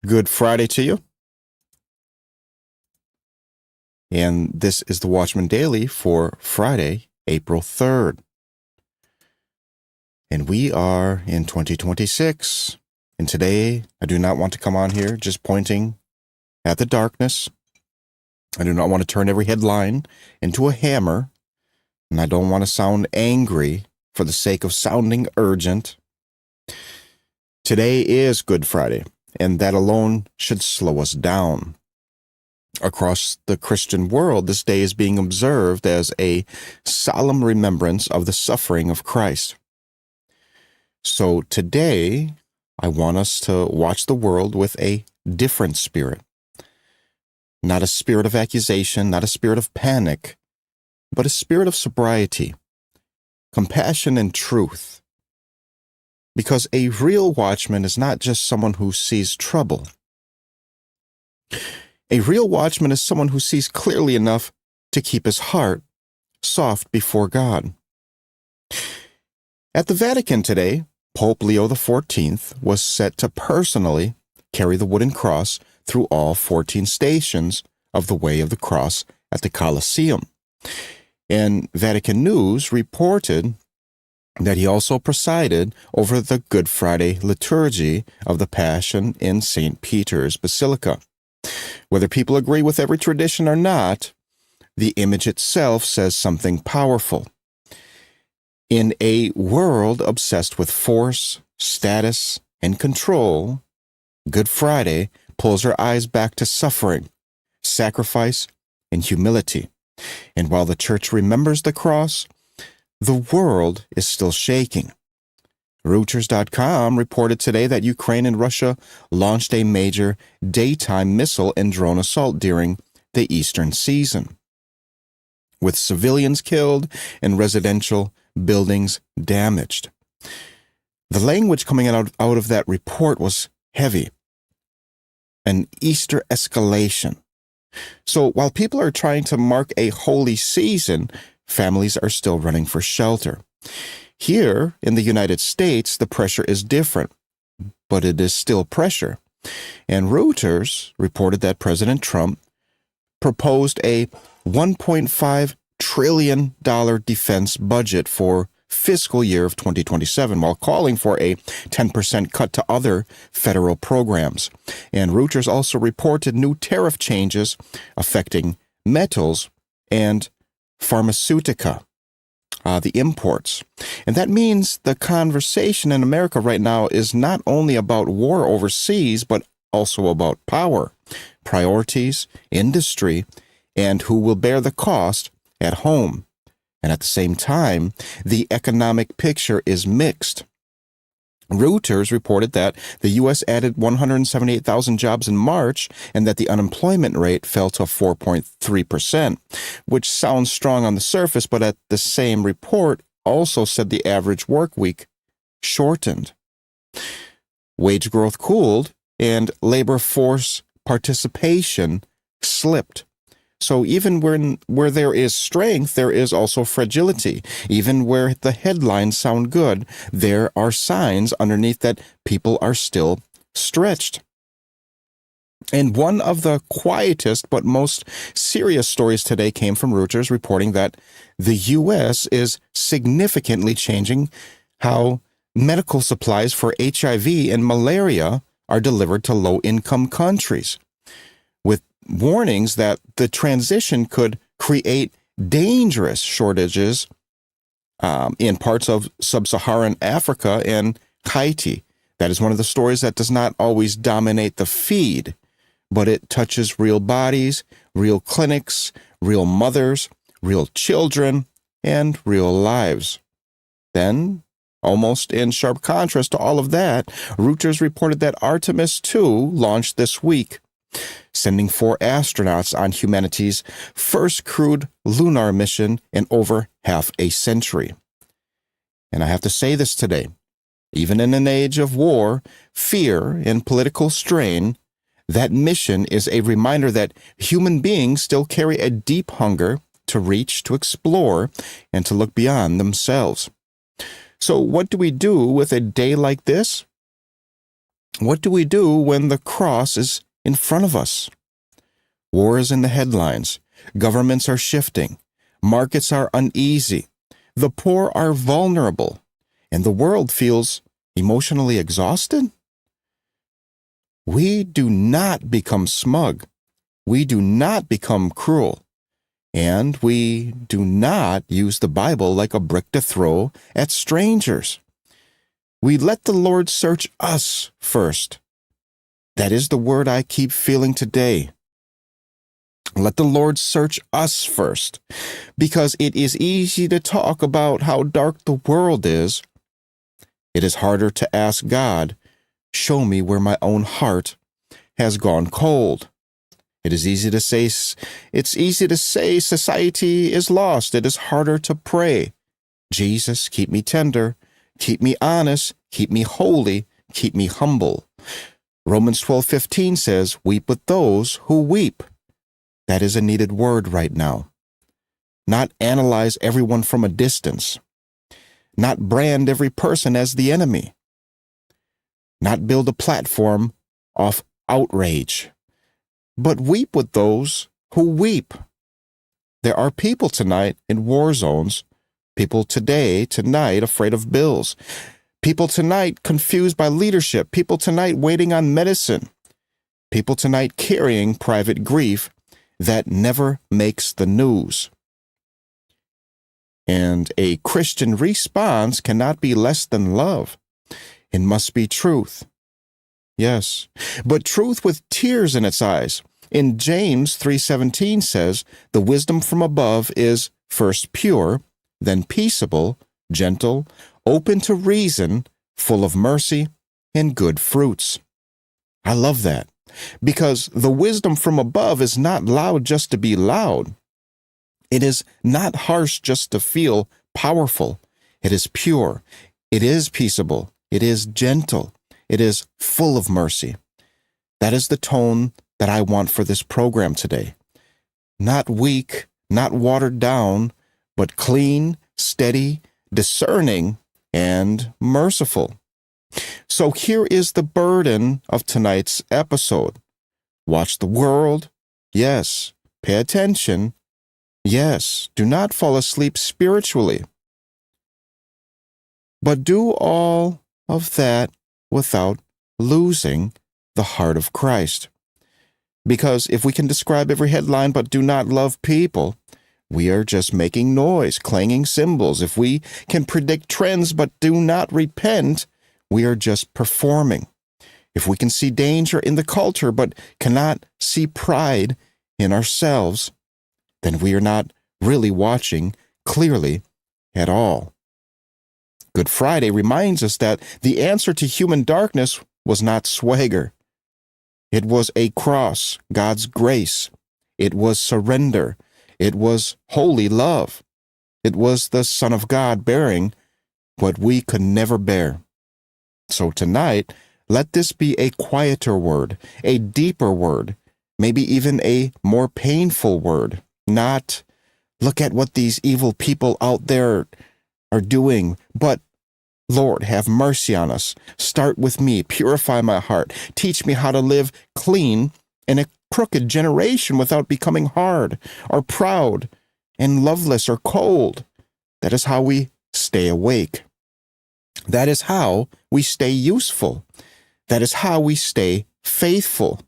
Good Friday to you. And this is the Watchman Daily for Friday, April 3rd. And we are in 2026. And today, I do not want to come on here just pointing at the darkness. I do not want to turn every headline into a hammer. And I don't want to sound angry for the sake of sounding urgent. Today is Good Friday, and that alone should slow us down. Across the Christian world, this day is being observed as a solemn remembrance of the suffering of Christ. So today, I want us to watch the world with a different spirit. Not a spirit of accusation, not a spirit of panic, but a spirit of sobriety, compassion, and truth. Because a real watchman is not just someone who sees trouble. A real watchman is someone who sees clearly enough to keep his heart soft before God. At the Vatican today, Pope Leo XIV was set to personally carry the wooden cross through all 14 stations of the Way of the Cross at the Colosseum. And Vatican News reported that he also presided over the Good Friday liturgy of the Passion in St. Peter's Basilica. Whether people agree with every tradition or not, the image itself says something powerful. In a world obsessed with force, status, and control, Good Friday pulls our eyes back to suffering, sacrifice, and humility. And while the church remembers the cross, the world is still shaking. Reuters.com reported today that Ukraine and Russia launched a major daytime missile and drone assault during the Eastern season, with civilians killed and residential buildings damaged. The language coming out of that report was heavy. An Easter escalation. So while people are trying to mark a holy season, families are still running for shelter. Here in the United States, the pressure is different, but it is still pressure. And Reuters reported that President Trump proposed a $1.5 trillion defense budget for fiscal year of 2027, while calling for a 10% cut to other federal programs. And Reuters also reported new tariff changes affecting metals and pharmaceutica. The imports. And that means the conversation in America right now is not only about war overseas, but also about power, priorities, industry, and who will bear the cost at home. And at the same time, the economic picture is mixed. Reuters reported that the U.S. added 178,000 jobs in March and that the unemployment rate fell to 4.3%, which sounds strong on the surface, but at the same report also said the average work week shortened. Wage growth cooled and labor force participation slipped. So even where there is strength, there is also fragility. Even where the headlines sound good, there are signs underneath that people are still stretched. And one of the quietest but most serious stories today came from Reuters reporting that the U.S. is significantly changing how medical supplies for HIV and malaria are delivered to low-income countries, with warnings that the transition could create dangerous shortages in parts of sub-Saharan Africa and Haiti. That is one of the stories that does not always dominate the feed, but it touches real bodies, real clinics, real mothers, real children, and real lives. Then, almost in sharp contrast to all of that, Reuters reported that Artemis II launched this week, sending 4 astronauts on humanity's first crewed lunar mission in over half a century. And I have to say this today, even in an age of war, fear, and political strain, that mission is a reminder that human beings still carry a deep hunger to reach, to explore, and to look beyond themselves. So what do we do with a day like this? What do we do when the cross is in front of us? War is in the headlines. Governments are shifting. Markets are uneasy. The poor are vulnerable. And the world feels emotionally exhausted? We do not become smug. We do not become cruel. And we do not use the Bible like a brick to throw at strangers. We let the Lord search us first. That is the word I keep feeling today. Let the Lord search us first, because it is easy to talk about how dark the world is. It is harder to ask God, show me where my own heart has gone cold. It's easy to say society is lost. It is harder to pray, Jesus, keep me tender, keep me honest, keep me holy, keep me humble. Romans 12:15 says, weep with those who weep. That is a needed word right now. Not analyze everyone from a distance. Not brand every person as the enemy. Not build a platform off outrage. But weep with those who weep. There are people tonight in war zones, people tonight afraid of bills, people tonight confused by leadership, people tonight waiting on medicine, people tonight carrying private grief that never makes the news. And a Christian response cannot be less than love. It must be truth. Yes, but truth with tears in its eyes. In James 3:17 says, the wisdom from above is first pure, then peaceable, gentle, open to reason, full of mercy and good fruits. I love that, because the wisdom from above is not loud just to be loud. It is not harsh just to feel powerful. It is pure. It is peaceable. It is gentle. It is full of mercy. That is the tone that I want for this program today. Not weak, not watered down, but clean, steady, discerning, and merciful. So here is the burden of tonight's episode. Watch the world. Yes. Pay attention. Yes. Do not fall asleep spiritually. But do all of that without losing the heart of Christ. Because if we can describe every headline but do not love people, we are just making noise, clanging cymbals. If we can predict trends but do not repent, we are just performing. If we can see danger in the culture but cannot see pride in ourselves, then we are not really watching clearly at all. Good Friday reminds us that the answer to human darkness was not swagger. It was a cross, God's grace. It was surrender. It was holy love. It was the Son of God bearing what we could never bear. So tonight, let this be a quieter word, a deeper word, maybe even a more painful word. Not, look at what these evil people out there are doing, but Lord, have mercy on us. Start with me. Purify my heart. Teach me how to live clean in a crooked generation without becoming hard or proud and loveless or cold. That is how we stay awake. That is how we stay useful. That is how we stay faithful.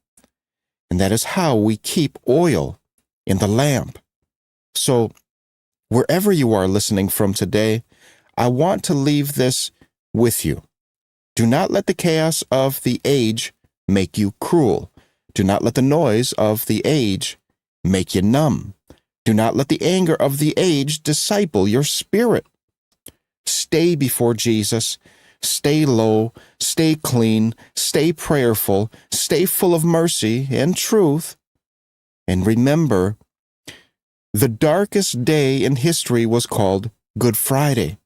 And that is how we keep oil in the lamp. So, wherever you are listening from today, I want to leave this with you. Do not let the chaos of the age make you cruel. Do not let the noise of the age make you numb. Do not let the anger of the age disciple your spirit. Stay before Jesus. Stay low. Stay clean. Stay prayerful. Stay full of mercy and truth. And remember, the darkest day in history was called Good Friday,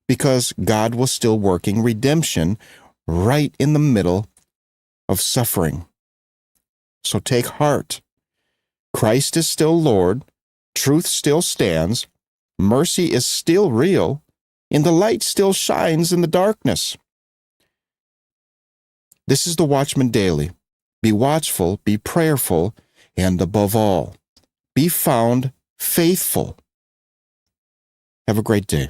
because God was still working redemption right in the middle of suffering. So take heart. Christ is still Lord. Truth still stands. Mercy is still real. And the light still shines in the darkness. This is the Watchman Daily. Be watchful, be prayerful, and above all, be found faithful. Have a great day.